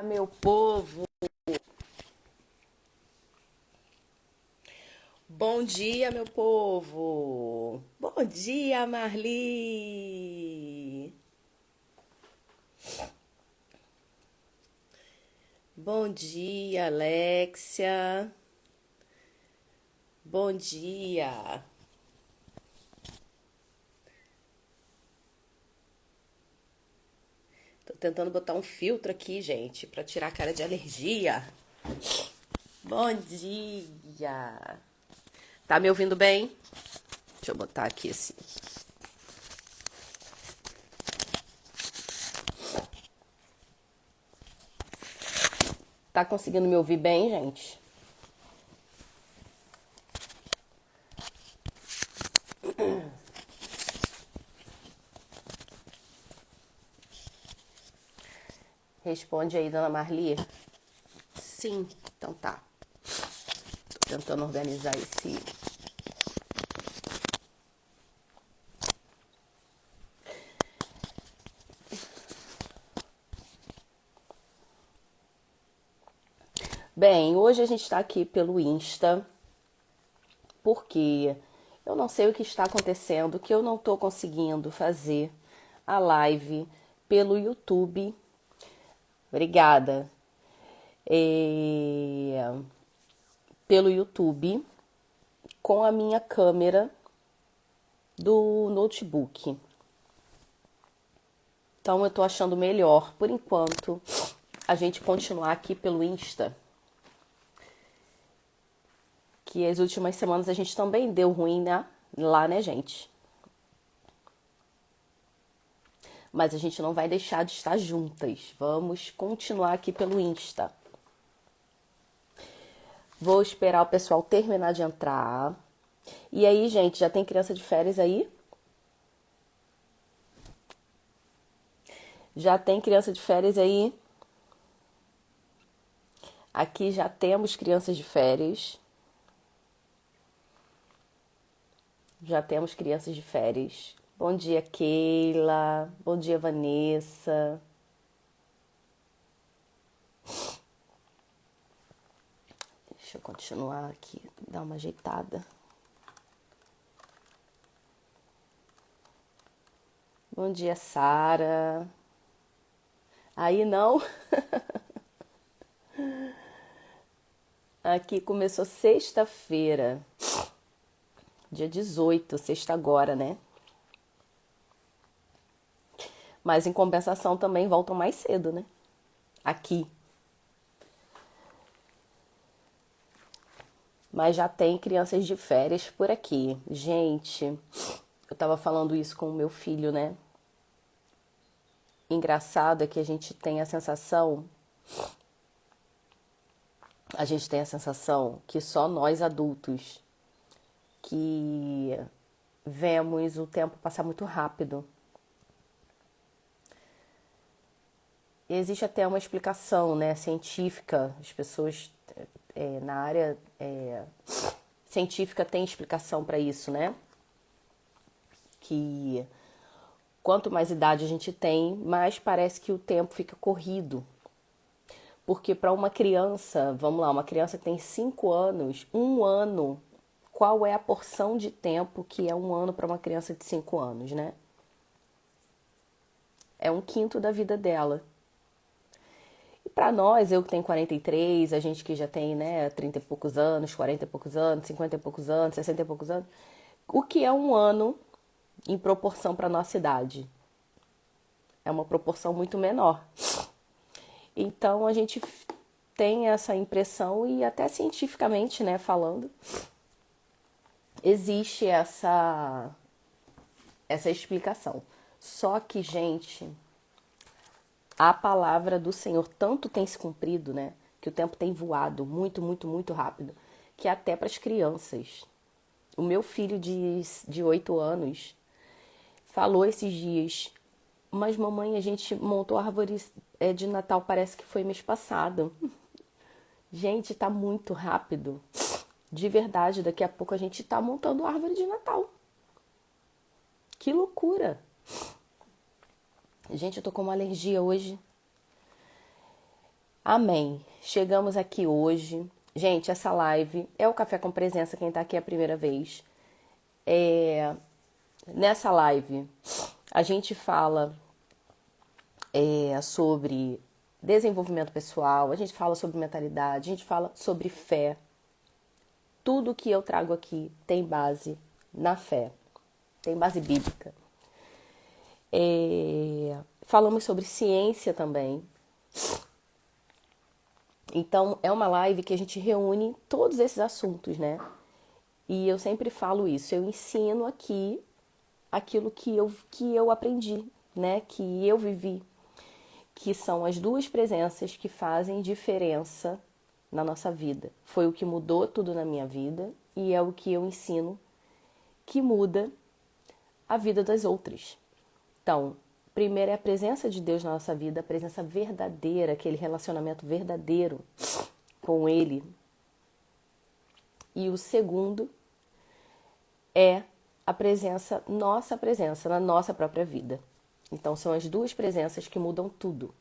Meu povo, bom dia, meu povo. Bom dia, Marli. Bom dia, Alexia. Bom dia. Tô tentando botar um filtro aqui, gente, pra tirar a cara de alergia. Bom dia. Tá me ouvindo bem? Deixa eu botar aqui assim. Tá conseguindo me ouvir bem, gente? Responde aí, dona Marli. Sim, então tá. Tô tentando organizar esse. Bem, hoje a gente está aqui pelo Insta, porque eu não sei o que está acontecendo, que eu não estou conseguindo fazer a live pelo YouTube. Obrigada. Pelo YouTube, com a minha câmera do notebook. Então eu tô achando melhor, por enquanto, a gente continuar aqui pelo Insta. Que as últimas semanas a gente também deu ruim, né? Lá, né, gente? Mas a gente não vai deixar de estar juntas. Vamos continuar aqui pelo Insta. Vou esperar o pessoal terminar de entrar. E aí, gente, já tem criança de férias aí? Já tem criança de férias aí? Aqui já temos crianças de férias. Já temos crianças de férias. Bom dia, Keila. Bom dia, Vanessa. Deixa eu continuar aqui, dar uma ajeitada. Bom dia, Sara. Aí não? Aqui começou sexta-feira, dia 18, sexta agora, né? Mas em compensação também voltam mais cedo, né? Aqui. Mas já tem crianças de férias por aqui. Gente, eu tava falando isso com o meu filho, né? Engraçado é que a gente tem a sensação que só nós adultos que vemos o tempo passar muito rápido. E existe até uma explicação, né, científica. As pessoas na área científica têm explicação para isso, né? Que quanto mais idade a gente tem, mais parece que o tempo fica corrido. Porque para uma criança, vamos lá, uma criança que tem 5 anos, um ano, qual é a porção de tempo que é um ano para uma criança de 5 anos, né? É um quinto da vida dela. E para nós, eu que tenho 43, a gente que já tem, né, 30 e poucos anos, 40 e poucos anos, 50 e poucos anos, 60 e poucos anos, o que é um ano em proporção para nossa idade? É uma proporção muito menor. Então a gente tem essa impressão e até cientificamente, né, falando, existe essa explicação. Só que, gente, a palavra do Senhor tanto tem se cumprido, né, que o tempo tem voado muito, muito, muito rápido, que até para as crianças. O meu filho de 8 anos falou esses dias: mas mamãe, a gente montou a árvore de Natal, parece que foi mês passado. Gente, tá muito rápido. De verdade, daqui a pouco a gente tá montando a árvore de Natal. Que loucura! Gente, eu tô com uma alergia hoje. Amém. Chegamos aqui hoje. Gente, essa live é o Café com Presença, quem tá aqui a primeira vez. Nessa live, a gente fala sobre desenvolvimento pessoal, a gente fala sobre mentalidade, a gente fala sobre fé. Tudo que eu trago aqui tem base na fé, tem base bíblica. Falamos sobre ciência também. Então, é uma live que a gente reúne todos esses assuntos, né? E eu sempre falo isso, eu ensino aqui aquilo que eu aprendi, né? Que eu vivi, que são as duas presenças que fazem diferença na nossa vida. Foi o que mudou tudo na minha vida e é o que eu ensino que muda a vida das outras. Então, primeiro é a presença de Deus na nossa vida, a presença verdadeira, aquele relacionamento verdadeiro com Ele. E o segundo é a presença, nossa presença na nossa própria vida. Então, são as duas presenças que mudam tudo.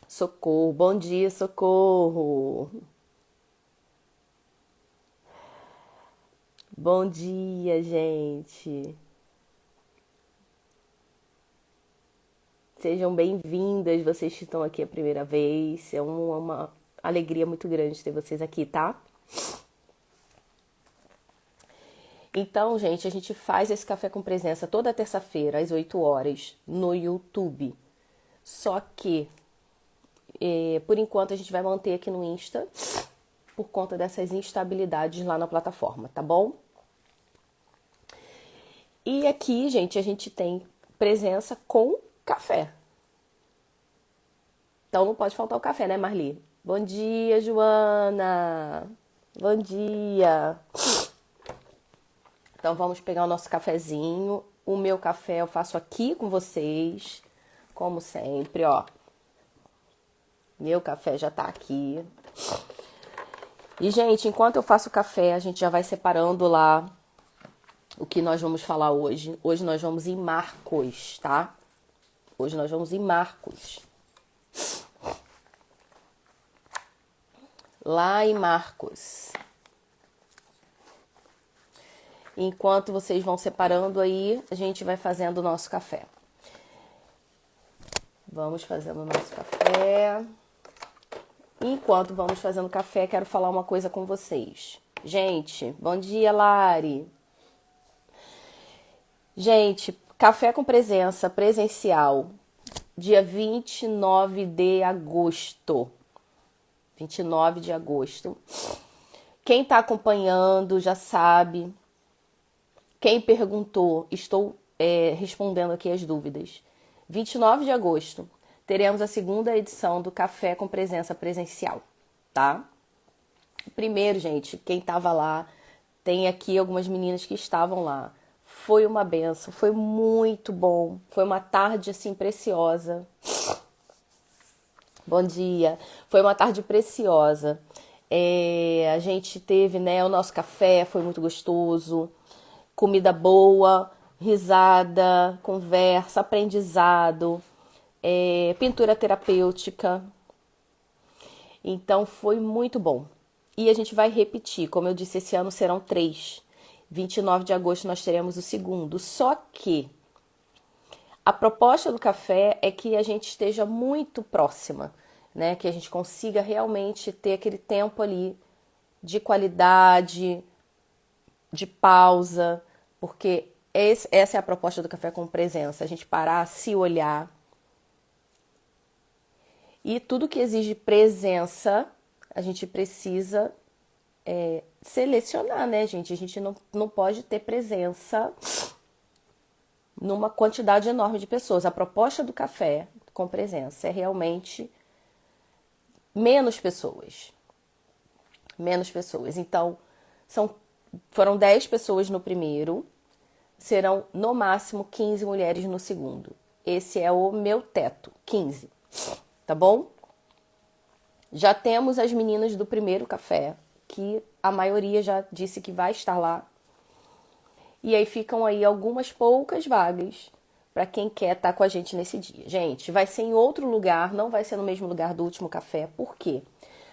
Socorro, bom dia, Socorro. Bom dia, gente. Sejam bem-vindas, vocês que estão aqui a primeira vez. É uma alegria muito grande ter vocês aqui, tá? Então, gente, a gente faz esse Café com Presença toda terça-feira, às 8 horas, no YouTube. Só que, por enquanto, a gente vai manter aqui no Insta, por conta dessas instabilidades lá na plataforma, tá bom? E aqui, gente, a gente tem presença com café. Então não pode faltar o café, né, Marli? Bom dia, Joana! Bom dia! Então vamos pegar o nosso cafezinho. O meu café eu faço aqui com vocês, como sempre, ó. Meu café já tá aqui. E, gente, enquanto eu faço o café, a gente já vai separando lá o que nós vamos falar hoje. Hoje nós vamos em Marcos, tá? Hoje nós vamos em Marcos. Lá em Marcos. Enquanto vocês vão separando aí, a gente vai fazendo o nosso café. Vamos fazendo o nosso café. Enquanto vamos fazendo café, quero falar uma coisa com vocês. Gente, bom dia, Lari. Gente, Café com Presença presencial, dia 29 de agosto. 29 de agosto. Quem está acompanhando já sabe. Quem perguntou, estou respondendo aqui as dúvidas. 29 de agosto, teremos a segunda edição do Café com Presença presencial, tá? Primeiro, gente, quem estava lá, tem aqui algumas meninas que estavam lá. Foi uma benção, foi muito bom. Foi uma tarde, assim, preciosa. Bom dia. Foi uma tarde preciosa. A gente teve, né, o nosso café, foi muito gostoso. Comida boa, risada, conversa, aprendizado, pintura terapêutica. Então, foi muito bom. E a gente vai repetir. Como eu disse, esse ano serão 3. 29 de agosto nós teremos o segundo. Só que a proposta do café é que a gente esteja muito próxima, né? Que a gente consiga realmente ter aquele tempo ali de qualidade, de pausa, porque essa é a proposta do Café com Presença. A gente parar, se olhar. E tudo que exige presença, a gente precisa selecionar, né, gente? A gente não pode ter presença numa quantidade enorme de pessoas. A proposta do Café com Presença é realmente menos pessoas. Menos pessoas. Então, foram 10 pessoas no primeiro, serão no máximo 15 mulheres no segundo. Esse é o meu teto, 15, tá bom? Já temos as meninas do primeiro café, que a maioria já disse que vai estar lá. E aí ficam aí algumas poucas vagas para quem quer estar com a gente nesse dia. Gente, vai ser em outro lugar, não vai ser no mesmo lugar do último café. Por quê?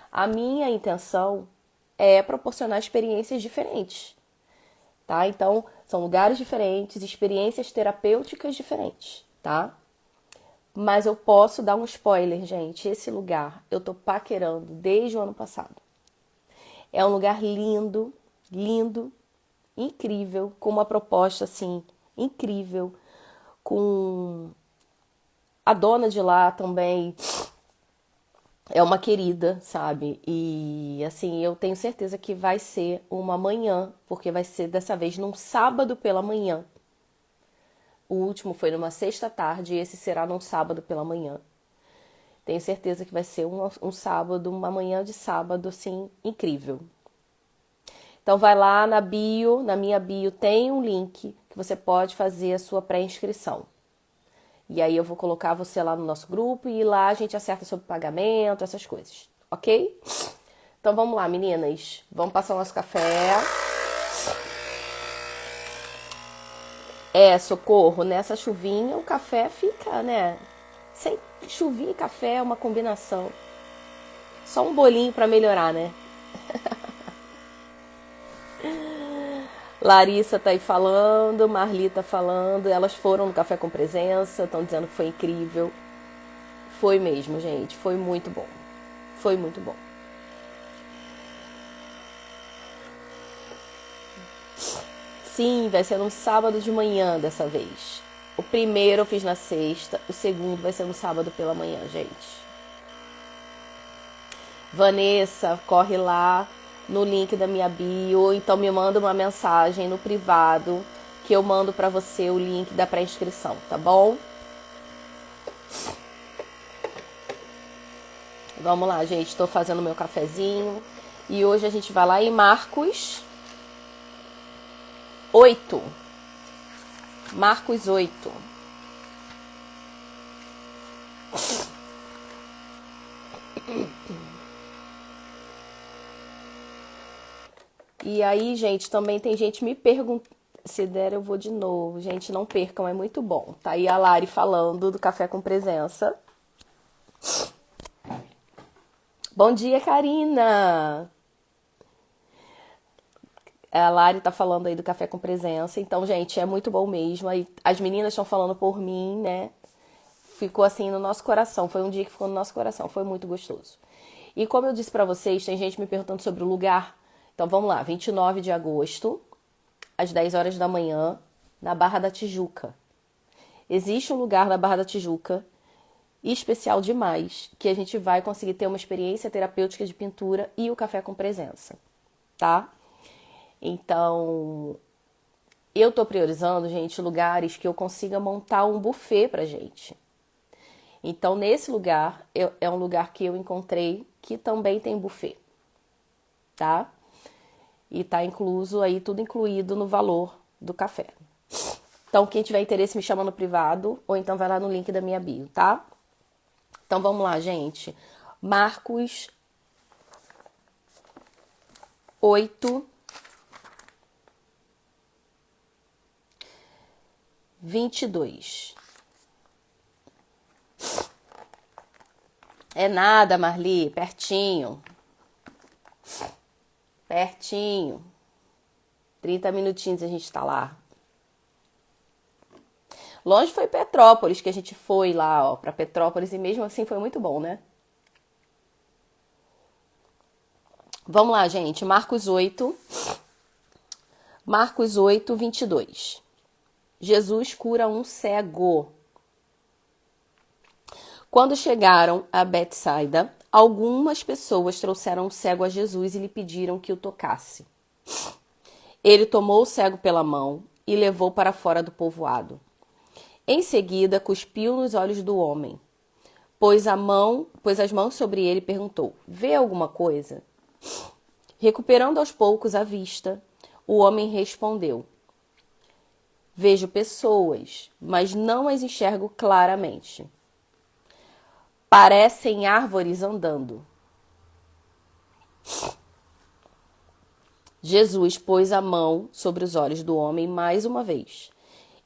A minha intenção é proporcionar experiências diferentes, tá? Então, são lugares diferentes, experiências terapêuticas diferentes, tá? Mas eu posso dar um spoiler, gente. Esse lugar eu tô paquerando desde o ano passado. É um lugar lindo, lindo, incrível, com uma proposta assim incrível, com a dona de lá também é uma querida, sabe? E assim, eu tenho certeza que vai ser uma manhã, porque vai ser dessa vez num sábado pela manhã. O último foi numa sexta tarde e esse será num sábado pela manhã. Tenho certeza que vai ser um sábado, uma manhã de sábado, assim, incrível. Então vai lá na bio, na minha bio tem um link que você pode fazer a sua pré-inscrição. E aí eu vou colocar você lá no nosso grupo e lá a gente acerta sobre pagamento, essas coisas, ok? Então vamos lá, meninas. Vamos passar o nosso café. Socorro, nessa chuvinha o café fica, né? Sem chuvinha e café é uma combinação. Só um bolinho para melhorar, né? Larissa tá aí falando, Marli tá falando, elas foram no Café com Presença, estão dizendo que foi incrível. Foi mesmo, gente, foi muito bom. Foi muito bom. Sim, vai ser no sábado de manhã dessa vez. O primeiro eu fiz na sexta, o segundo vai ser no sábado pela manhã, gente. Vanessa, corre lá no link da minha bio, ou então me manda uma mensagem no privado que eu mando pra você o link da pré-inscrição, tá bom? Vamos lá, gente, estou fazendo meu cafezinho e hoje a gente vai lá em Marcos 8. Marcos 8. E aí, gente, também tem gente me perguntando. Se der, eu vou de novo. Gente, não percam, é muito bom. Tá aí a Lari falando do Café com Presença. Bom dia, Karina! A Lari tá falando aí do Café com Presença. Então, gente, é muito bom mesmo. Aí, as meninas estão falando por mim, né? Ficou assim no nosso coração. Foi um dia que ficou no nosso coração. Foi muito gostoso. E como eu disse pra vocês, tem gente me perguntando sobre o lugar. Então, vamos lá. 29 de agosto, às 10 horas da manhã, na Barra da Tijuca. Existe um lugar na Barra da Tijuca especial demais, que a gente vai conseguir ter uma experiência terapêutica de pintura e o Café com Presença, tá? Então, eu tô priorizando, gente, lugares que eu consiga montar um buffet pra gente. Então, nesse lugar, é um lugar que eu encontrei que também tem buffet, tá? E tá incluso aí, tudo incluído no valor do café. Então, quem tiver interesse me chama no privado, ou então vai lá no link da minha bio, tá? Então, vamos lá, gente. Marcos 8, 22. É nada, Marli, pertinho. Pertinho. 30 minutinhos a gente tá lá. Longe foi Petrópolis, que a gente foi lá, ó, pra Petrópolis, e mesmo assim foi muito bom, né? Vamos lá, gente. Marcos 8. Marcos 8, 22. Jesus cura um cego. Quando chegaram a Betsaida, algumas pessoas trouxeram um cego a Jesus e lhe pediram que o tocasse. Ele tomou o cego pela mão e levou para fora do povoado. Em seguida, cuspiu nos olhos do homem, pôs as mãos sobre ele e perguntou: vê alguma coisa? Recuperando aos poucos a vista, o homem respondeu: vejo pessoas, mas não as enxergo claramente. Parecem árvores andando. Jesus pôs a mão sobre os olhos do homem mais uma vez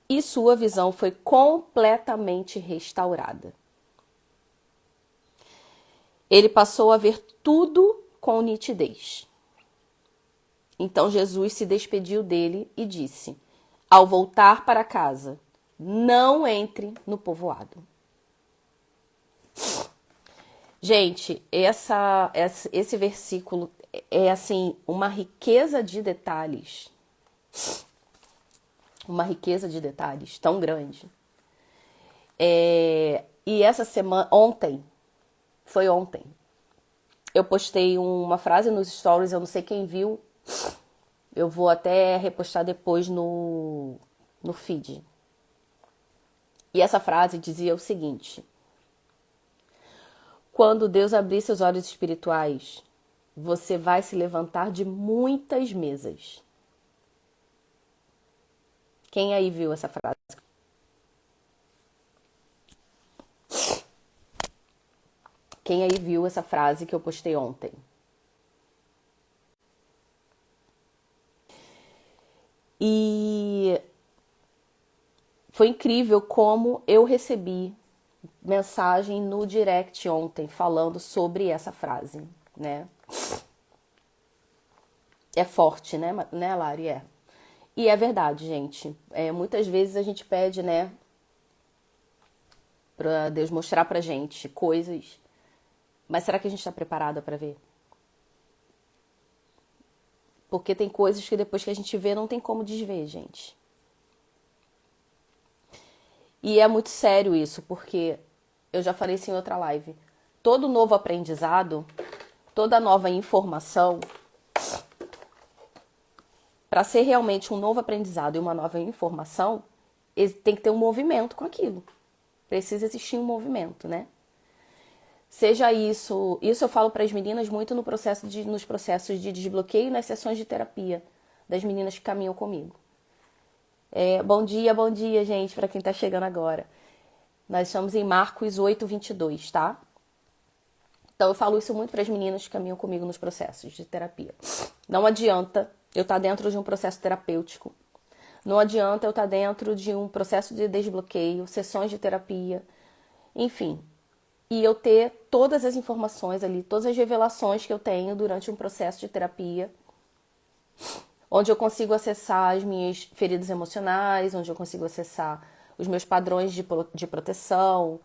e sua visão foi completamente restaurada. Ele passou a ver tudo com nitidez. Então Jesus se despediu dele e disse: ao voltar para casa, não entre no povoado. Gente, esse versículo é assim uma riqueza de detalhes. Uma riqueza de detalhes tão grande. E essa semana, foi ontem, eu postei uma frase nos stories, eu não sei quem viu, eu vou até repostar depois no feed. E essa frase dizia o seguinte: quando Deus abrir seus olhos espirituais, você vai se levantar de muitas mesas. Quem aí viu essa frase? Quem aí viu essa frase que eu postei ontem? E foi incrível como eu recebi mensagem no direct ontem falando sobre essa frase, né? É forte, né, Lari? É. E é verdade, gente. Muitas vezes a gente pede, né, pra Deus mostrar pra gente coisas, mas será que a gente tá preparada pra ver? Porque tem coisas que depois que a gente vê não tem como desver, gente. E é muito sério isso, porque eu já falei isso em outra live. Todo novo aprendizado, toda nova informação, para ser realmente um novo aprendizado e uma nova informação, tem que ter um movimento com aquilo. Precisa existir um movimento, né? Seja isso eu falo para as meninas muito nos processos de desbloqueio e nas sessões de terapia das meninas que caminham comigo. Bom dia, gente, para quem está chegando agora. Nós estamos em Marcos 8:22, tá? Então eu falo isso muito para as meninas que caminham comigo nos processos de terapia. Não adianta eu estar dentro de um processo terapêutico. Não adianta eu estar dentro de um processo de desbloqueio, sessões de terapia, enfim. E eu ter todas as informações ali, todas as revelações que eu tenho durante um processo de terapia, onde eu consigo acessar as minhas feridas emocionais, onde eu consigo acessar os meus padrões de proteção,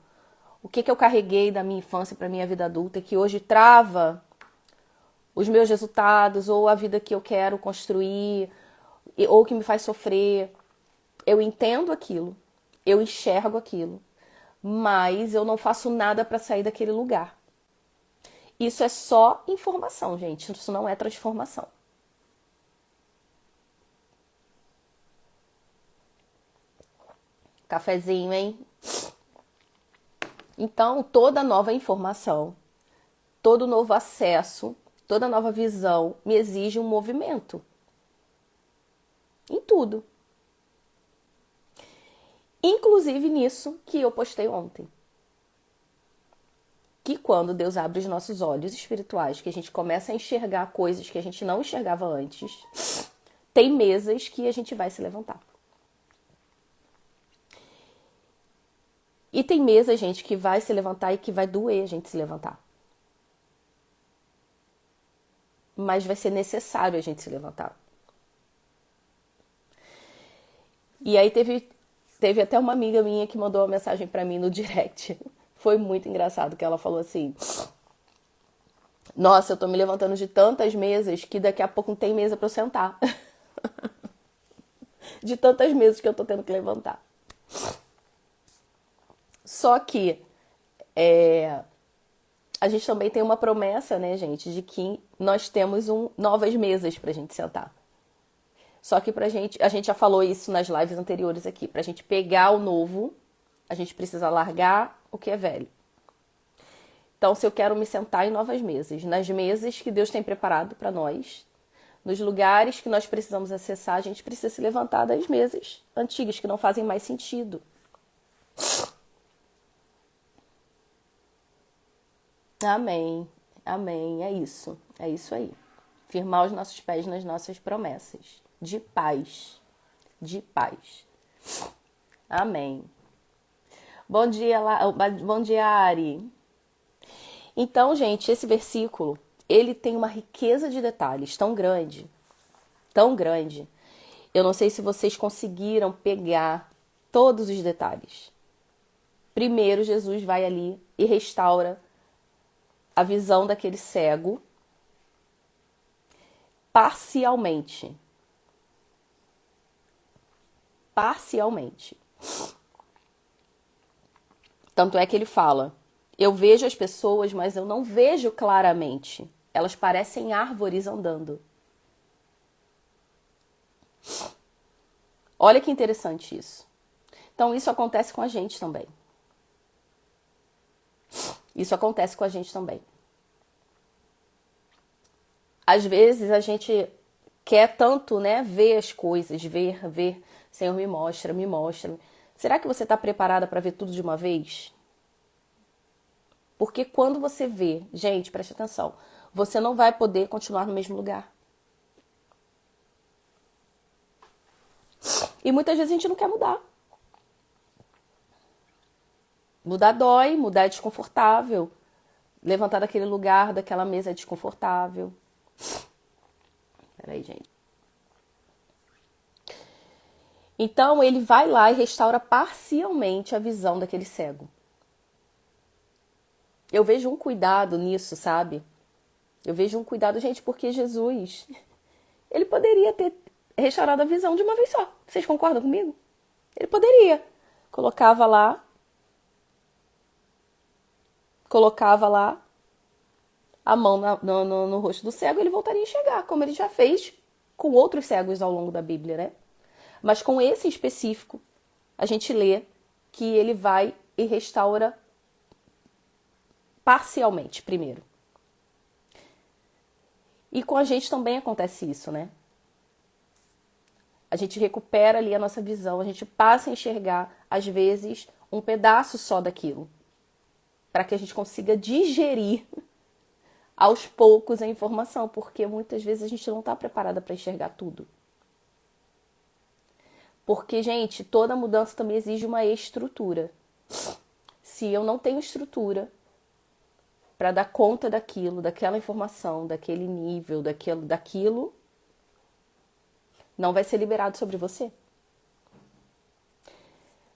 o que eu carreguei da minha infância para a minha vida adulta, que hoje trava os meus resultados, ou a vida que eu quero construir, ou que me faz sofrer. Eu entendo aquilo, eu enxergo aquilo, mas eu não faço nada para sair daquele lugar. Isso é só informação, gente, isso não é transformação. Cafezinho, hein? Então, toda nova informação, todo novo acesso, toda nova visão me exige um movimento. Em tudo. Inclusive nisso que eu postei ontem. Que quando Deus abre os nossos olhos espirituais, que a gente começa a enxergar coisas que a gente não enxergava antes, tem mesas que a gente vai se levantar. E tem mesa, gente, que vai se levantar e que vai doer a gente se levantar. Mas vai ser necessário a gente se levantar. E aí teve até uma amiga minha que mandou uma mensagem pra mim no direct. Foi muito engraçado que ela falou assim: nossa, eu tô me levantando de tantas mesas que daqui a pouco não tem mesa pra eu sentar. De tantas mesas que eu tô tendo que levantar. Só que a gente também tem uma promessa, né, gente, de que nós temos novas mesas pra gente sentar. Só que pra gente, a gente já falou isso nas lives anteriores aqui, pra gente pegar o novo, a gente precisa largar o que é velho. Então, se eu quero me sentar em novas mesas, nas mesas que Deus tem preparado para nós, nos lugares que nós precisamos acessar, a gente precisa se levantar das mesas antigas que não fazem mais sentido. Amém, amém, é isso aí. Firmar os nossos pés nas nossas promessas, de paz, de paz. Amém. Bom dia, bom dia, Ari. Então, gente, esse versículo, ele tem uma riqueza de detalhes tão grande, tão grande. Eu não sei se vocês conseguiram pegar todos os detalhes. Primeiro, Jesus vai ali e restaura a visão daquele cego parcialmente. Parcialmente. Tanto é que ele fala: eu vejo as pessoas, mas eu não vejo claramente. Elas parecem árvores andando. Olha que interessante isso. Então, isso acontece com a gente também. Isso acontece com a gente também. Às vezes a gente quer tanto, né, ver as coisas, ver. Senhor, me mostra, me mostra. Será que você está preparada para ver tudo de uma vez? Porque quando você vê, gente, preste atenção, você não vai poder continuar no mesmo lugar. E muitas vezes a gente não quer mudar. Mudar dói, mudar é desconfortável. Levantar daquele lugar, daquela mesa é desconfortável. Peraí, gente. Então, ele vai lá e restaura parcialmente a visão daquele cego. Eu vejo um cuidado nisso, sabe? Eu vejo um cuidado, gente, porque Jesus, ele poderia ter restaurado a visão de uma vez só. Vocês concordam comigo? Ele poderia. Colocava lá a mão no rosto do cego e ele voltaria a enxergar, como ele já fez com outros cegos ao longo da Bíblia, né? Mas com esse em específico, a gente lê que ele vai e restaura parcialmente primeiro. E com a gente também acontece isso, né? A gente recupera ali a nossa visão, a gente passa a enxergar, às vezes, um pedaço só daquilo, para que a gente consiga digerir aos poucos a informação, porque muitas vezes a gente não está preparada para enxergar tudo. Porque, gente, toda mudança também exige uma estrutura. Se eu não tenho estrutura para dar conta daquilo, daquela informação, daquele nível, daquilo, não vai ser liberado sobre você.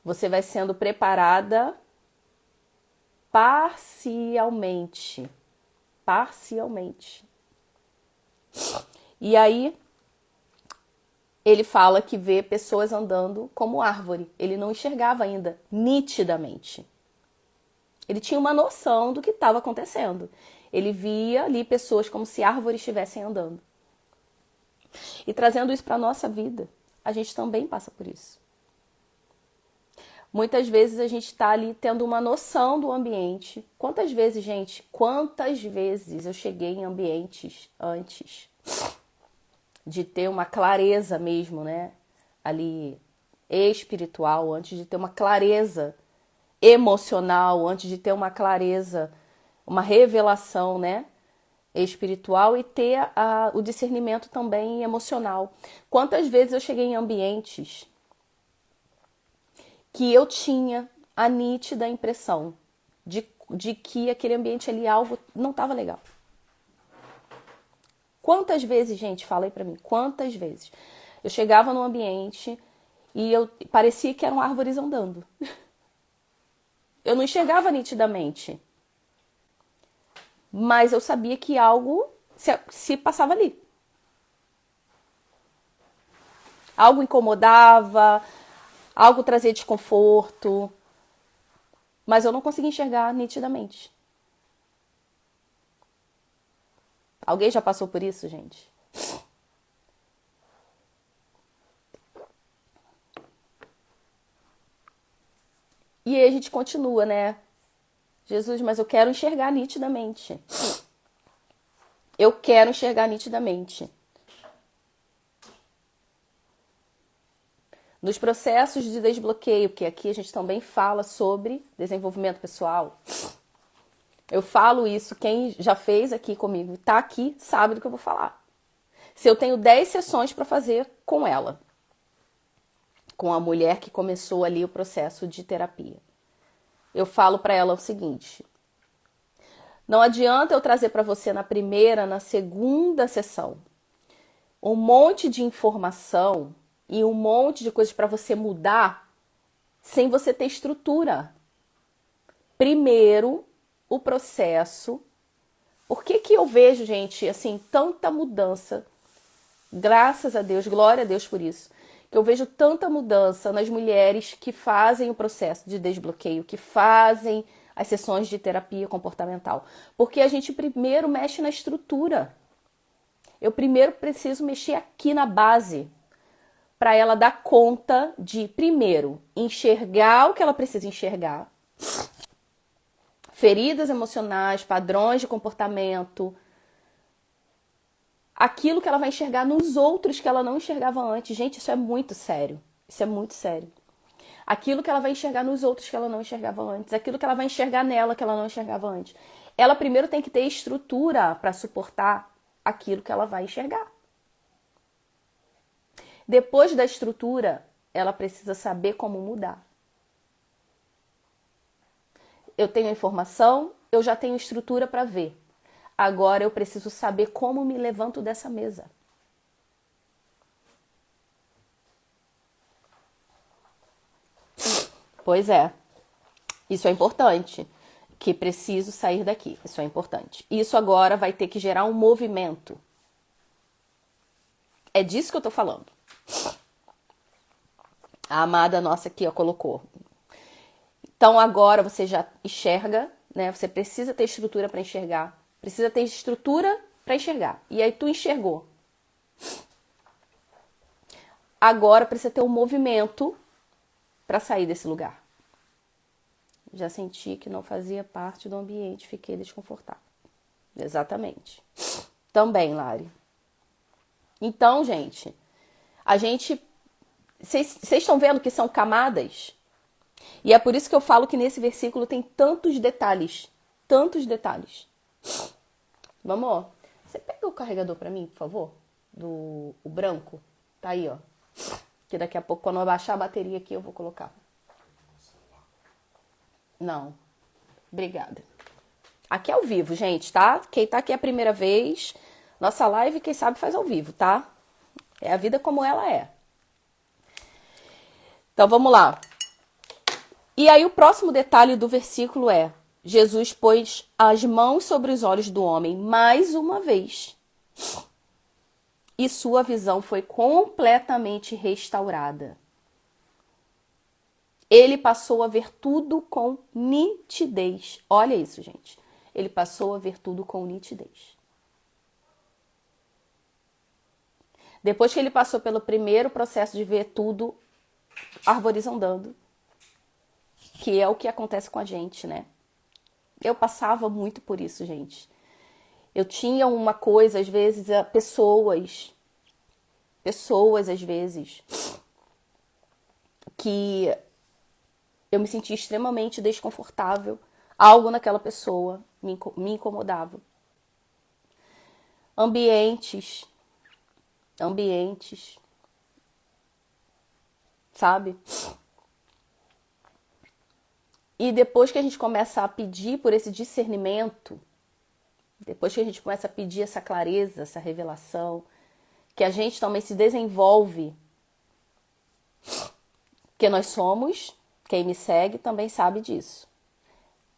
Você vai sendo preparada parcialmente. Parcialmente. E aí, ele fala que vê pessoas andando como árvore. Ele não enxergava ainda nitidamente. Ele tinha uma noção do que estava acontecendo. Ele via ali pessoas como se árvores estivessem andando. E trazendo isso para a nossa vida, a gente também passa por isso. Muitas vezes a gente está ali tendo uma noção do ambiente. Quantas vezes, gente, quantas vezes eu cheguei em ambientes antes de ter uma clareza mesmo, né? Ali espiritual, antes de ter uma clareza emocional, antes de ter uma clareza, uma revelação, né? Espiritual e ter o discernimento também emocional. Quantas vezes eu cheguei em ambientes que eu tinha a nítida impressão de que aquele ambiente ali, algo não estava legal. Quantas vezes, gente, fala aí pra mim, quantas vezes eu chegava num ambiente e eu parecia que eram árvores andando. Eu não enxergava nitidamente, mas eu sabia que algo se passava ali. Algo incomodava, algo trazia desconforto, mas eu não conseguia enxergar nitidamente. Alguém já passou por isso, gente? E aí a gente continua, né? Jesus, mas eu quero enxergar nitidamente. Eu quero enxergar nitidamente. Nos processos de desbloqueio, que aqui a gente também fala sobre desenvolvimento pessoal. Eu falo isso, quem já fez aqui comigo, está aqui, sabe do que eu vou falar. Se eu tenho 10 sessões para fazer com ela, com a mulher que começou ali o processo de terapia. Eu falo para ela o seguinte: não adianta eu trazer para você na primeira, na segunda sessão um monte de informação e um monte de coisas para você mudar sem você ter estrutura. Primeiro, o processo. Por que que eu vejo, gente, assim, tanta mudança? Graças a Deus, glória a Deus por isso. Que eu vejo tanta mudança nas mulheres que fazem o processo de desbloqueio, que fazem as sessões de terapia comportamental. Porque a gente primeiro mexe na estrutura. Eu primeiro preciso mexer aqui na base para ela dar conta de, primeiro, enxergar o que ela precisa enxergar, feridas emocionais, padrões de comportamento, aquilo que ela vai enxergar nos outros que ela não enxergava antes. Gente, isso é muito sério. Isso é muito sério. Aquilo que ela vai enxergar nos outros que ela não enxergava antes, aquilo que ela vai enxergar nela que ela não enxergava antes. Ela primeiro tem que ter estrutura para suportar aquilo que ela vai enxergar. Depois da estrutura, ela precisa saber como mudar. Eu tenho a informação, eu já tenho estrutura para ver. Agora eu preciso saber como me levanto dessa mesa. Pois é, isso é importante, que preciso sair daqui, isso é importante. Isso agora vai ter que gerar um movimento. É disso que eu tô falando. A amada nossa aqui, ó, colocou. Então agora você já enxerga, né? Você precisa ter estrutura para enxergar. Precisa ter estrutura para enxergar. E aí tu enxergou. Agora precisa ter um movimento para sair desse lugar. Já senti que não fazia parte do ambiente, fiquei desconfortável. Exatamente. Também, Lari. Então, gente, vocês estão vendo que são camadas? E é por isso que eu falo que nesse versículo tem tantos detalhes. Tantos detalhes. Vamos, ó. Você pega o carregador pra mim, por favor? O branco. Tá aí, ó. Que daqui a pouco, quando eu baixar a bateria aqui, eu vou colocar. Não. Obrigada. Aqui é ao vivo, gente, tá? Quem tá aqui a primeira vez, nossa live, quem sabe faz ao vivo, tá? É a vida como ela é. Então, vamos lá. E aí, o próximo detalhe do versículo é: Jesus pôs as mãos sobre os olhos do homem mais uma vez. E sua visão foi completamente restaurada. Ele passou a ver tudo com nitidez. Olha isso, gente. Ele passou a ver tudo com nitidez. Depois que ele passou pelo primeiro processo de ver tudo, árvores andando, que é o que acontece com a gente, né? Eu passava muito por isso, gente. Eu tinha uma coisa, às vezes, pessoas, às vezes, que eu me sentia extremamente desconfortável. Algo naquela pessoa me incomodava. Ambientes, sabe? E depois que a gente começa a pedir por esse discernimento, depois que a gente começa a pedir essa clareza, essa revelação, que a gente também se desenvolve, porque nós somos, quem me segue também sabe disso,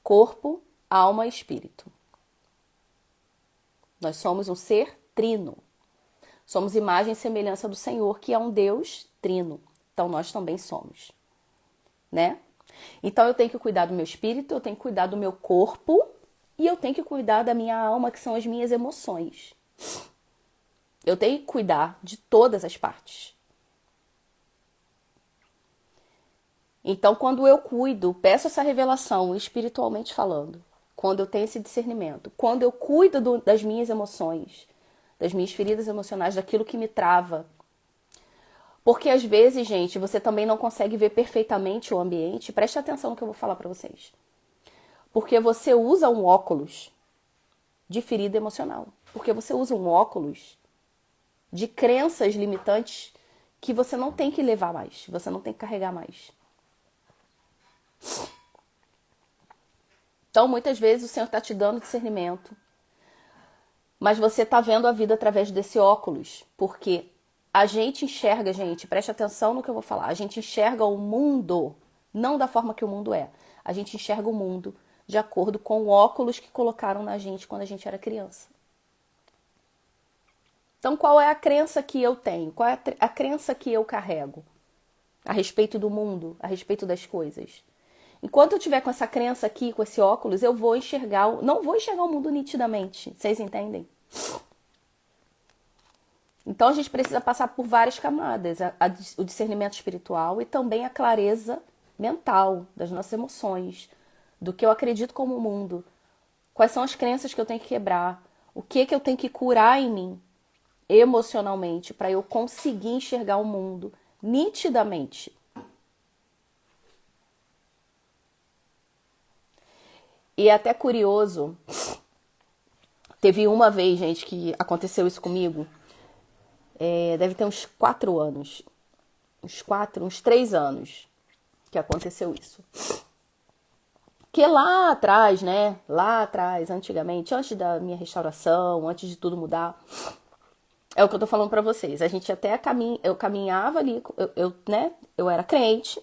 corpo, alma e espírito. Nós somos um ser trino. Somos imagem e semelhança do Senhor, que é um Deus trino. Então nós também somos, né? Então eu tenho que cuidar do meu espírito, eu tenho que cuidar do meu corpo e eu tenho que cuidar da minha alma, que são as minhas emoções. Eu tenho que cuidar de todas as partes. Então, quando eu cuido, peço essa revelação espiritualmente falando, quando eu tenho esse discernimento, quando eu cuido das minhas emoções, das minhas feridas emocionais, daquilo que me trava. Porque às vezes, gente, você também não consegue ver perfeitamente o ambiente. Preste atenção no que eu vou falar pra vocês. Porque você usa um óculos de ferida emocional. Porque você usa um óculos de crenças limitantes que você não tem que levar mais, você não tem que carregar mais. Então, muitas vezes o Senhor está te dando discernimento, mas você está vendo a vida através desse óculos, porque a gente enxerga, gente, preste atenção no que eu vou falar, a gente enxerga o mundo não da forma que o mundo é. A gente enxerga o mundo de acordo com o óculos que colocaram na gente quando a gente era criança. Então, qual é a crença que eu tenho? Qual é a crença que eu carrego a respeito do mundo, a respeito das coisas? Enquanto eu tiver com essa crença aqui, com esse óculos, eu vou enxergar, não vou enxergar o mundo nitidamente. Vocês entendem? Então a gente precisa passar por várias camadas, o discernimento espiritual e também a clareza mental das nossas emoções, do que eu acredito como mundo, quais são as crenças que eu tenho que quebrar, o que eu tenho que curar em mim emocionalmente para eu conseguir enxergar o mundo nitidamente. E é até curioso, teve uma vez, gente, que aconteceu isso comigo, deve ter uns 4 anos, uns 3 anos que aconteceu isso. Que lá atrás, né, lá atrás, antigamente, antes da minha restauração, antes de tudo mudar, é o que eu tô falando pra vocês, a gente até eu caminhava ali, eu era crente.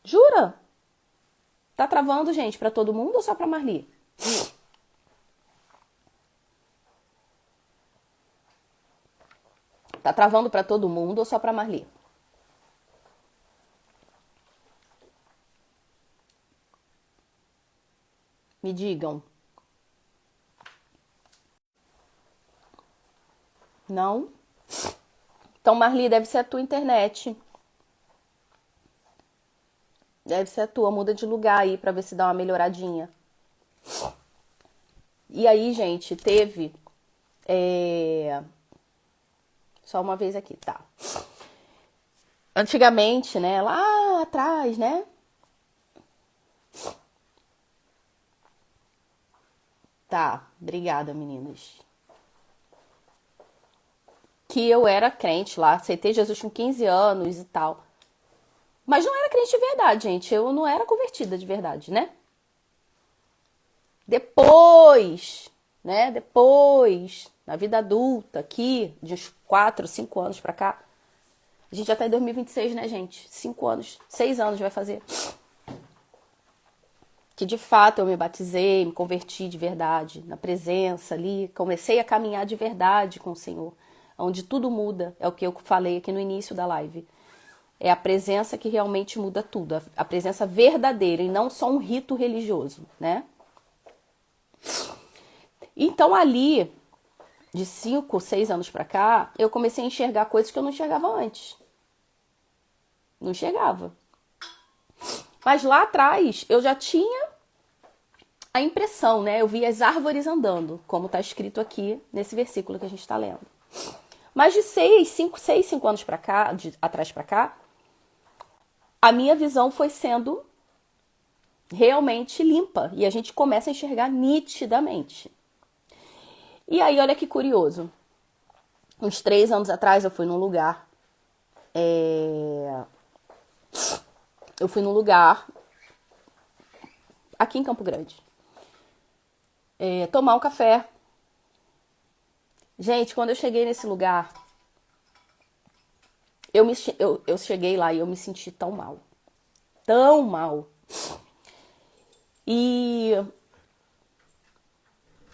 Jura? Tá travando, gente, pra todo mundo ou só pra Marli? Tá travando pra todo mundo ou só pra Marli? Me digam. Não? Então, Marli, deve ser a tua internet. Deve ser a tua. Muda de lugar aí pra ver se dá uma melhoradinha. E aí, gente, teve... Só uma vez aqui, tá. Antigamente, né, lá atrás, né? Tá, obrigada, meninas. Que eu era crente lá, aceitei Jesus com 15 anos e tal. Mas não era crente de verdade, gente. Eu não era convertida de verdade, né? Depois, né? Depois, na vida adulta, aqui, de uns 4, 5 anos pra cá. A gente já tá em 2026, né, gente? 5 anos, 6 anos vai fazer. Que de fato eu me batizei, me converti de verdade, na presença ali. Comecei a caminhar de verdade com o Senhor. Onde tudo muda, é o que eu falei aqui no início da live. É a presença que realmente muda tudo, a presença verdadeira e não só um rito religioso, né? Então ali, de 5, 6 anos pra cá, eu comecei a enxergar coisas que eu não enxergava antes. Não enxergava. Mas lá atrás, eu já tinha a impressão, né? Eu via as árvores andando, como está escrito aqui nesse versículo que a gente está lendo. Mas de 5 anos pra cá, atrás pra cá, a minha visão foi sendo realmente limpa. E a gente começa a enxergar nitidamente. E aí, olha que curioso. Uns 3 anos atrás, eu fui num lugar... Eu fui num lugar aqui em Campo Grande. Tomar um café. Gente, quando eu cheguei nesse lugar... Eu cheguei lá e eu me senti tão mal. Tão mal. E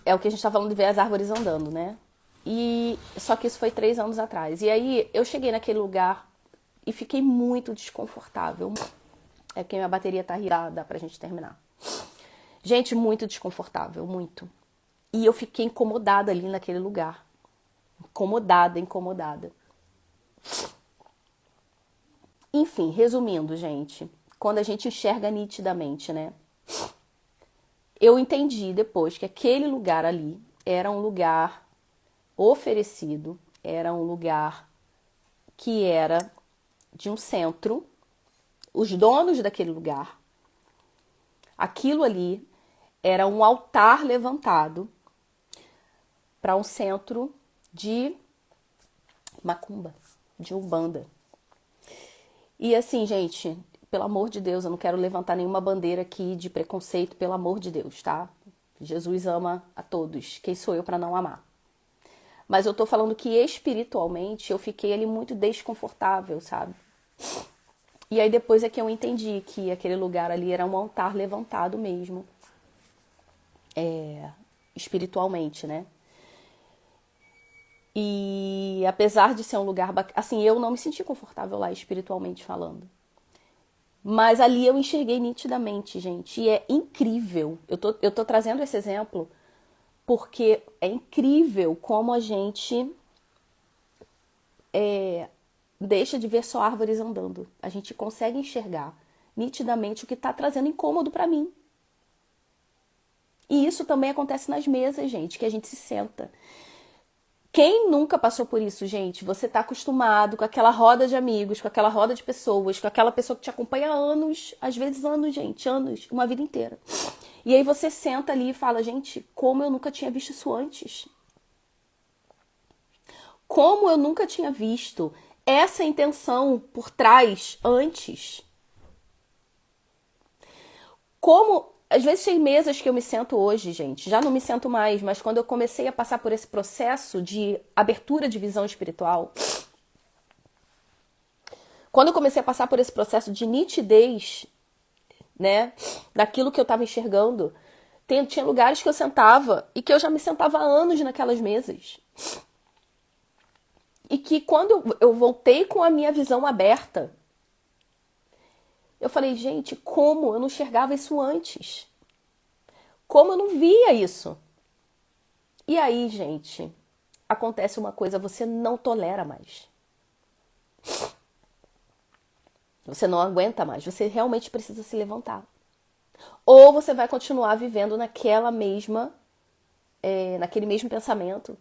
é o que a gente tá falando de ver as árvores andando, né? E só que isso foi 3 anos atrás. E aí eu cheguei naquele lugar e fiquei muito desconfortável. É porque minha bateria tá irada pra gente terminar. Gente, muito desconfortável, muito. E eu fiquei incomodada ali naquele lugar. Incomodada. Enfim, resumindo, gente, quando a gente enxerga nitidamente, né? Eu entendi depois que aquele lugar ali era um lugar oferecido, era um lugar que era de um centro, os donos daquele lugar, aquilo ali era um altar levantado para um centro de macumba. de Umbanda. E assim, gente, pelo amor de Deus, eu não quero levantar nenhuma bandeira aqui de preconceito, pelo amor de Deus, tá? Jesus ama a todos. Quem sou eu para não amar? Mas eu tô falando que espiritualmente eu fiquei ali muito desconfortável, sabe? E aí depois é que eu entendi que aquele lugar ali era um altar levantado mesmo. Espiritualmente, né? E apesar de ser um lugar assim, eu não me senti confortável lá espiritualmente falando. Mas ali eu enxerguei nitidamente, gente. E é incrível. Eu tô trazendo esse exemplo porque é incrível como a gente deixa de ver só árvores andando. A gente consegue enxergar nitidamente o que está trazendo incômodo para mim. E isso também acontece nas mesas, gente, que a gente se senta. Quem nunca passou por isso, gente? Você tá acostumado com aquela roda de amigos, com aquela roda de pessoas, com aquela pessoa que te acompanha há anos, às vezes anos, gente, anos, uma vida inteira. E aí você senta ali e fala, gente, como eu nunca tinha visto isso antes? Como eu nunca tinha visto essa intenção por trás antes? Como às vezes tem mesas que eu me sento hoje, gente, já não me sento mais, mas quando eu comecei a passar por esse processo de abertura de visão espiritual, quando eu comecei a passar por esse processo de nitidez, né, daquilo que eu estava enxergando, tinha lugares que eu sentava e que eu já me sentava há anos naquelas mesas. E que quando eu voltei com a minha visão aberta, eu falei, gente, como eu não enxergava isso antes? Como eu não via isso? E aí, gente, acontece uma coisa, você não tolera mais. Você não aguenta mais, você realmente precisa se levantar. Ou você vai continuar vivendo naquele mesmo pensamento,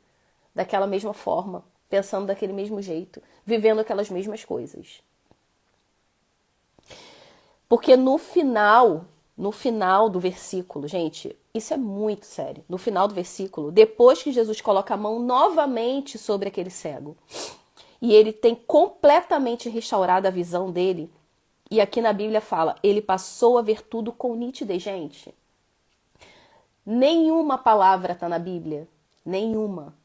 daquela mesma forma, pensando daquele mesmo jeito, vivendo aquelas mesmas coisas. Porque no final do versículo, gente, isso é muito sério. No final do versículo, depois que Jesus coloca a mão novamente sobre aquele cego, e ele tem completamente restaurado a visão dele, e aqui na Bíblia fala, ele passou a ver tudo com nitidez. Gente, nenhuma palavra está na Bíblia, nenhuma,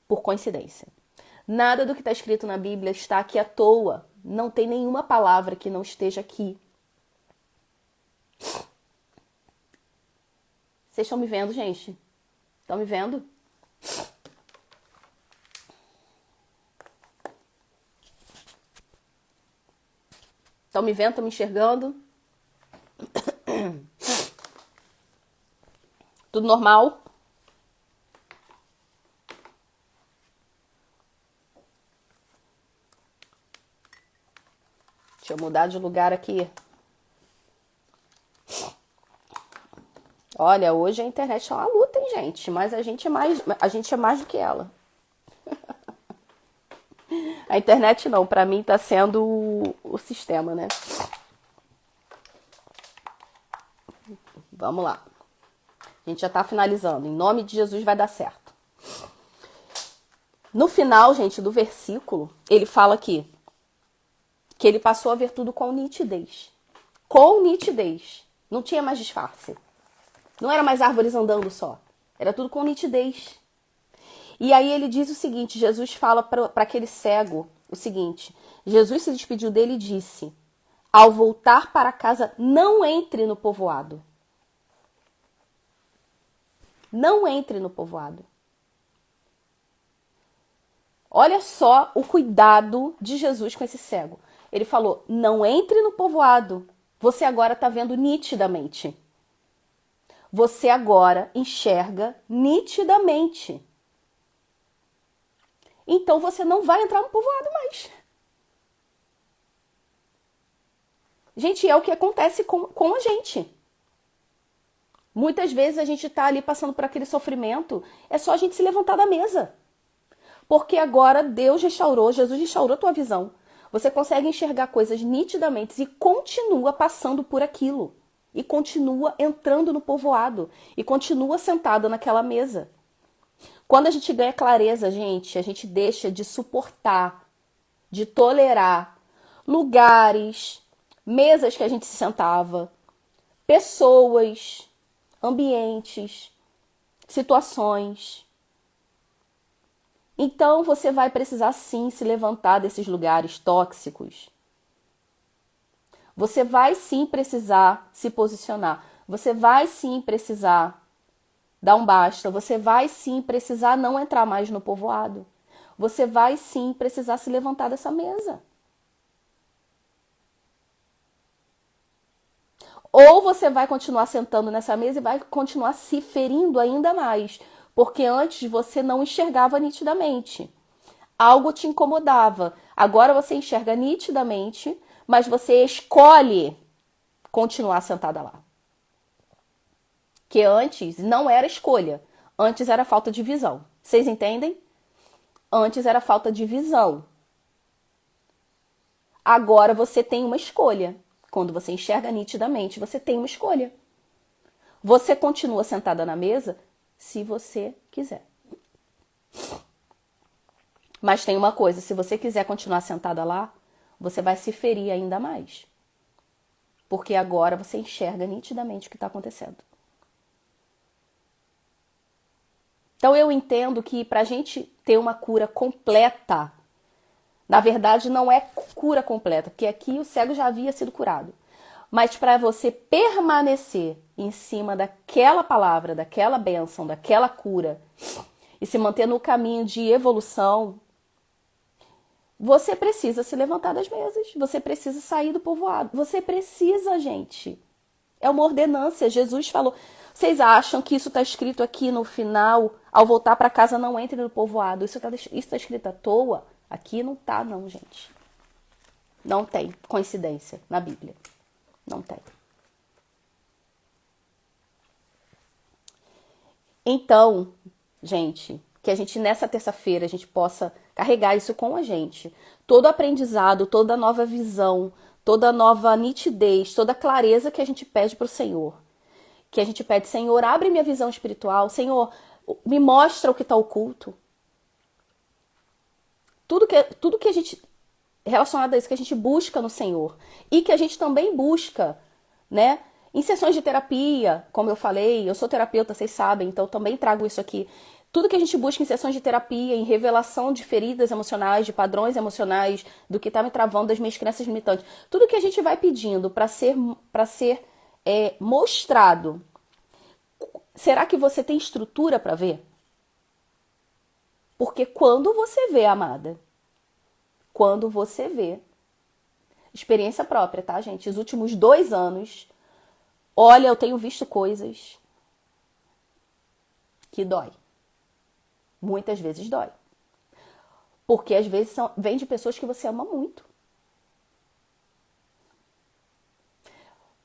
por coincidência. Nada do que está escrito na Bíblia está aqui à toa. Não tem nenhuma palavra que não esteja aqui. Vocês estão me vendo, gente? Estão me vendo? Estão me vendo? Estão me enxergando? Tudo normal? Deixa eu mudar de lugar aqui. Olha, hoje a internet é uma luta, hein, gente? Mas a gente é mais do que ela. A internet não, pra mim tá sendo o sistema, né? Vamos lá. A gente já tá finalizando. Em nome de Jesus vai dar certo. No final, gente, do versículo, ele fala aqui que ele passou a ver tudo com nitidez. Com nitidez. Não tinha mais disfarce. Não era mais árvores andando só. Era tudo com nitidez. E aí ele diz o seguinte, Jesus fala para aquele cego o seguinte, Jesus se despediu dele e disse, ao voltar para casa, não entre no povoado. Não entre no povoado. Olha só o cuidado de Jesus com esse cego. Ele falou, não entre no povoado. Você agora está vendo nitidamente. Você agora enxerga nitidamente. Então você não vai entrar no povoado mais. Gente, é o que acontece com a gente. Muitas vezes a gente está ali passando por aquele sofrimento, é só a gente se levantar da mesa. Porque agora Deus restaurou, Jesus restaurou tua visão. Você consegue enxergar coisas nitidamente e continua passando por aquilo. E continua entrando no povoado. E continua sentada naquela mesa. Quando a gente ganha clareza, gente, a gente deixa de suportar de tolerar lugares, mesas que a gente se sentava, pessoas, ambientes, situações. Então você vai precisar sim se levantar desses lugares tóxicos. Você vai sim precisar se posicionar. Você vai sim precisar dar um basta. Você vai sim precisar não entrar mais no povoado. Você vai sim precisar se levantar dessa mesa. Ou você vai continuar sentando nessa mesa e vai continuar se ferindo ainda mais. Porque antes você não enxergava nitidamente. Algo te incomodava. Agora você enxerga nitidamente, mas você escolhe continuar sentada lá. Que antes não era escolha. Antes era falta de visão. Vocês entendem? Antes era falta de visão. Agora você tem uma escolha. Quando você enxerga nitidamente, você tem uma escolha. Você continua sentada na mesa se você quiser. Mas tem uma coisa, se você quiser continuar sentada lá, você vai se ferir ainda mais. Porque agora você enxerga nitidamente o que está acontecendo. Então eu entendo que para a gente ter uma cura completa, na verdade não é cura completa, porque aqui o cego já havia sido curado. Mas para você permanecer em cima daquela palavra, daquela bênção, daquela cura, e se manter no caminho de evolução, você precisa se levantar das mesas, você precisa sair do povoado, você precisa, gente. É uma ordenância, Jesus falou. Vocês acham que isso está escrito aqui no final, ao voltar para casa não entre no povoado? Isso está escrito à toa? Aqui não tá não, gente. Não tem coincidência na Bíblia. Não tem. Então, gente, que a gente nessa terça-feira a gente possa carregar isso com a gente. Todo aprendizado, toda nova visão, toda nova nitidez, toda clareza que a gente pede para o Senhor. Que a gente pede, Senhor, abre minha visão espiritual. Senhor, me mostra o que está oculto. Tudo que a gente, relacionado a isso, que a gente busca no Senhor. E que a gente também busca, né? Em sessões de terapia, como eu falei, eu sou terapeuta, vocês sabem, então eu também trago isso aqui. Tudo que a gente busca em sessões de terapia, em revelação de feridas emocionais, de padrões emocionais, do que está me travando, das minhas crenças limitantes. Tudo que a gente vai pedindo para ser mostrado. Será que você tem estrutura para ver? Porque quando você vê, amada, quando você vê, experiência própria, tá, gente? Os últimos 2 anos, olha, eu tenho visto coisas que dói. Muitas vezes dói. Porque às vezes vem de pessoas que você ama muito.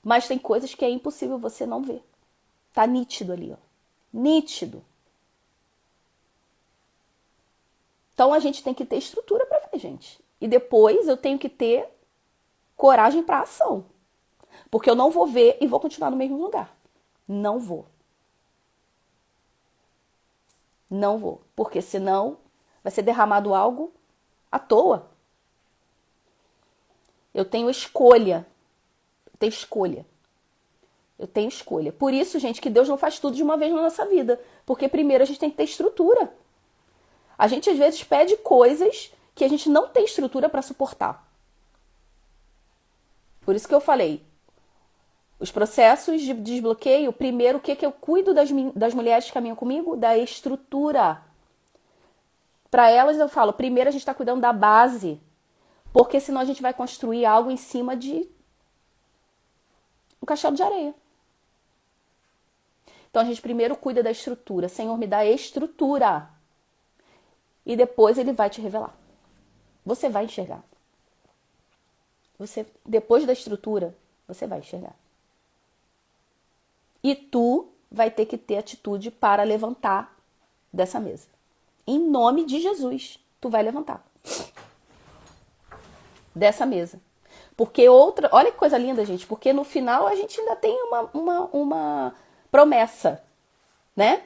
Mas tem coisas que é impossível você não ver. Tá nítido ali, ó. Nítido. Então a gente tem que ter estrutura para ver, gente. E depois eu tenho que ter coragem para ação. Porque eu não vou ver e vou continuar no mesmo lugar. Não vou. Não vou. Porque senão vai ser derramado algo à toa. Eu tenho escolha. Eu tenho escolha. Eu tenho escolha. Por isso, gente, que Deus não faz tudo de uma vez na nossa vida. Porque primeiro a gente tem que ter estrutura. A gente às vezes pede coisas que a gente não tem estrutura para suportar. Por isso que eu falei, os processos de desbloqueio, primeiro o que eu cuido das mulheres que caminham comigo? Da estrutura. Para elas eu falo, primeiro a gente está cuidando da base, porque senão a gente vai construir algo em cima de um castelo de areia. Então a gente primeiro cuida da estrutura. Senhor, me dá estrutura. E depois ele vai te revelar. Você vai enxergar. Depois da estrutura, você vai enxergar. E tu vai ter que ter atitude para levantar dessa mesa. Em nome de Jesus, tu vai levantar dessa mesa. Porque olha que coisa linda, gente, porque no final a gente ainda tem uma promessa, né?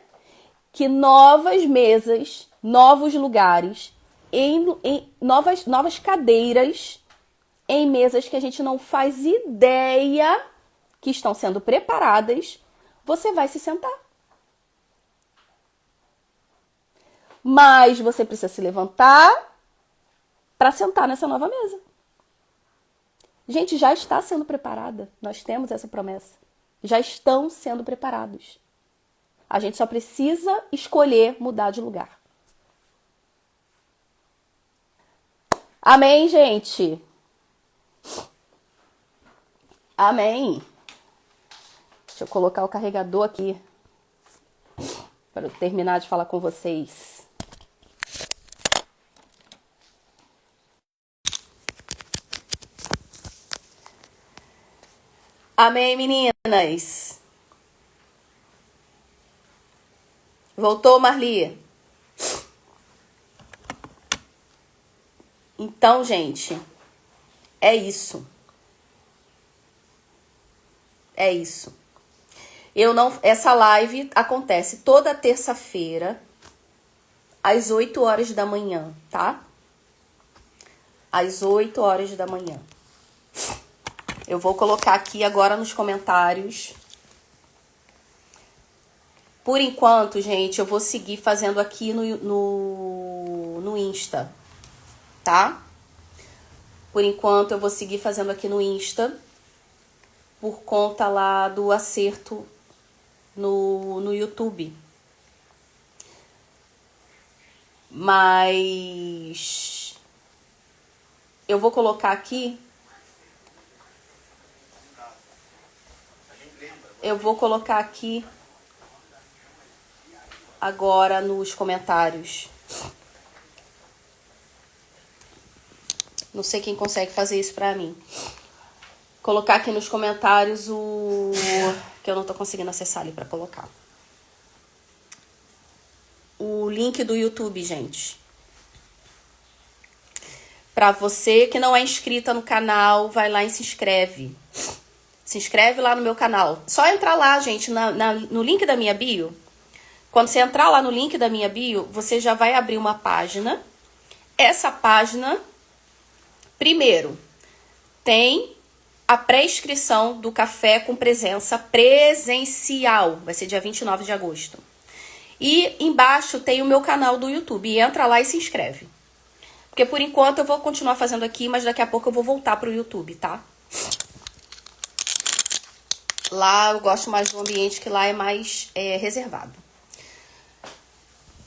Que novas mesas, novos lugares em novas cadeiras, em mesas que a gente não faz ideia que estão sendo preparadas, você vai se sentar. Mas você precisa se levantar para sentar nessa nova mesa. Gente, já está sendo preparada. Nós temos essa promessa. Já estão sendo preparados. A gente só precisa escolher mudar de lugar. Amém, gente? Amém. Deixa eu colocar o carregador aqui para eu terminar de falar com vocês. Amém, meninas? Voltou, Marli? Então, gente, é isso. É isso. Essa live acontece toda terça-feira, às 8 horas da manhã, tá? Às 8 horas da manhã. Eu vou colocar aqui agora nos comentários. Por enquanto, gente, eu vou seguir fazendo aqui no Insta, tá? Por enquanto, eu vou seguir fazendo aqui no Insta, por conta lá do acerto no YouTube. Mas eu vou colocar aqui. Eu vou colocar aqui agora nos comentários. Não sei quem consegue fazer isso pra mim. Colocar aqui nos comentários que eu não tô conseguindo acessar ali pra colocar. O link do YouTube, gente. Pra você que não é inscrita no canal, vai lá e se inscreve. Se inscreve lá no meu canal. Só entrar lá, gente, no link da minha bio. Quando você entrar lá no link da minha bio, você já vai abrir uma página. Essa página, primeiro, tem a pré-inscrição do café com presença presencial. Vai ser dia 29 de agosto. E embaixo tem o meu canal do YouTube. E entra lá e se inscreve. Porque por enquanto eu vou continuar fazendo aqui, mas daqui a pouco eu vou voltar pro YouTube, tá? Lá eu gosto mais do ambiente, que lá é mais reservado.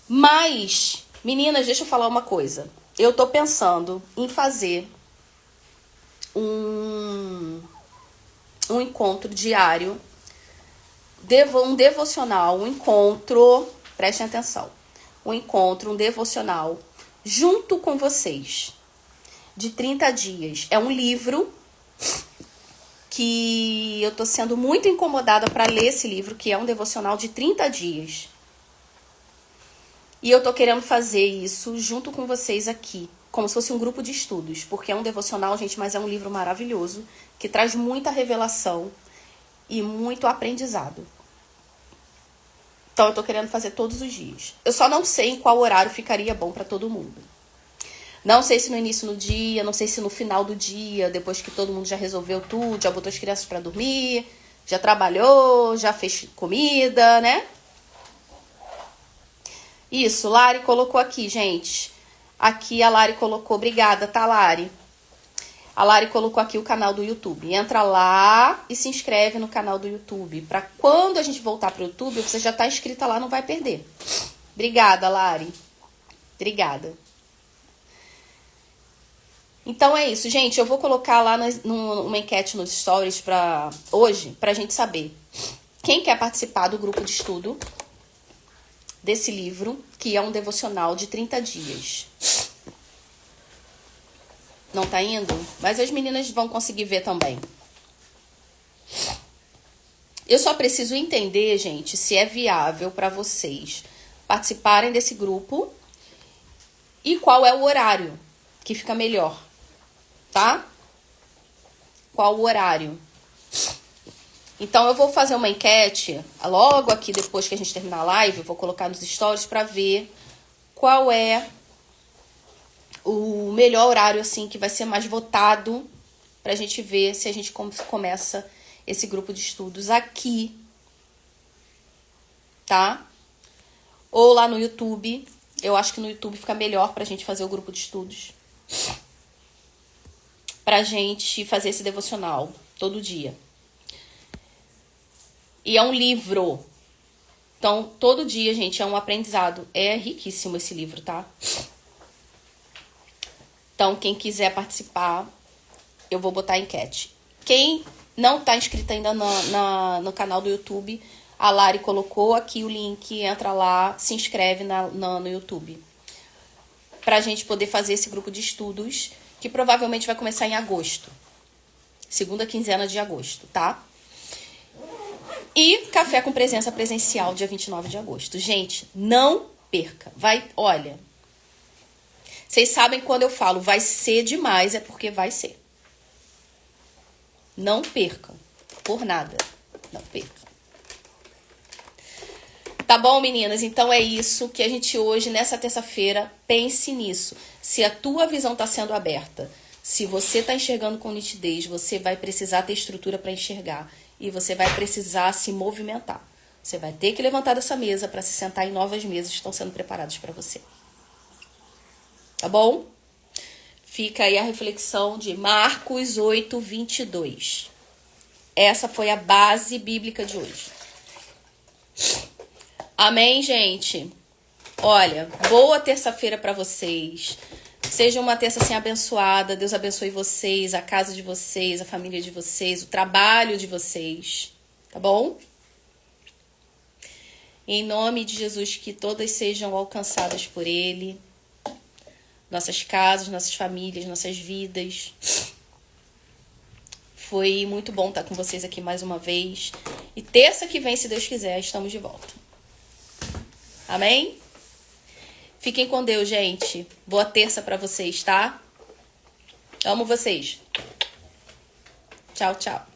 Mas, meninas, deixa eu falar uma coisa. Eu tô pensando em fazer um encontro diário, um devocional, um encontro, prestem atenção, um devocional, junto com vocês, de 30 dias. É um livro que eu tô sendo muito incomodada para ler esse livro, que é um devocional de 30 dias. E eu tô querendo fazer isso junto com vocês aqui, como se fosse um grupo de estudos, porque é um devocional, gente, mas é um livro maravilhoso, que traz muita revelação e muito aprendizado. Então eu tô querendo fazer todos os dias. Eu só não sei em qual horário ficaria bom para todo mundo. Não sei se no início do dia, não sei se no final do dia, depois que todo mundo já resolveu tudo, já botou as crianças para dormir, já trabalhou, já fez comida, né? Isso, Lari colocou aqui, gente. Aqui a Lari colocou, obrigada, tá, Lari? A Lari colocou aqui o canal do YouTube. Entra lá e se inscreve no canal do YouTube. Pra quando a gente voltar pro YouTube, você já tá inscrita lá, não vai perder. Obrigada, Lari. Obrigada. Então é isso, gente. Eu vou colocar lá uma enquete nos stories hoje, pra gente saber quem quer participar do grupo de estudo desse livro, que é um devocional de 30 dias. Não tá indo? Mas as meninas vão conseguir ver também. Eu só preciso entender, gente, se é viável pra vocês participarem desse grupo e qual é o horário que fica melhor. Tá? Qual o horário? Então eu vou fazer uma enquete logo aqui depois que a gente terminar a live, eu vou colocar nos stories para ver qual é o melhor horário, assim, que vai ser mais votado pra gente ver se a gente começa esse grupo de estudos aqui, tá? Ou lá no YouTube. Eu acho que no YouTube fica melhor pra gente fazer o grupo de estudos. Pra gente fazer esse devocional todo dia. E é um livro. Então, todo dia, gente, é um aprendizado. É riquíssimo esse livro, tá? Então, quem quiser participar, eu vou botar a enquete. Quem não tá inscrito ainda no canal do YouTube, a Lari colocou aqui o link, entra lá, se inscreve no YouTube. Pra gente poder fazer esse grupo de estudos, que provavelmente vai começar em agosto. Segunda quinzena de agosto, tá? E café com presença presencial, dia 29 de agosto. Gente, não perca. Olha, vocês sabem quando eu falo vai ser demais, é porque vai ser. Não percam. Por nada. Não percam. Tá bom, meninas? Então é isso que a gente hoje, nessa terça-feira, pense nisso. Se a tua visão tá sendo aberta, se você tá enxergando com nitidez, você vai precisar ter estrutura para enxergar. E você vai precisar se movimentar. Você vai ter que levantar dessa mesa para se sentar em novas mesas que estão sendo preparadas para você. Tá bom? Fica aí a reflexão de Marcos 8, 22. Essa foi a base bíblica de hoje. Amém, gente? Olha, boa terça-feira para vocês. Seja uma terça assim abençoada. Deus abençoe vocês, a casa de vocês, a família de vocês, o trabalho de vocês. Tá bom? Em nome de Jesus, que todas sejam alcançadas por Ele. Nossas casas, nossas famílias, nossas vidas. Foi muito bom estar com vocês aqui mais uma vez. E terça que vem, se Deus quiser, estamos de volta. Amém? Fiquem com Deus, gente. Boa terça pra vocês, tá? Amo vocês. Tchau, tchau.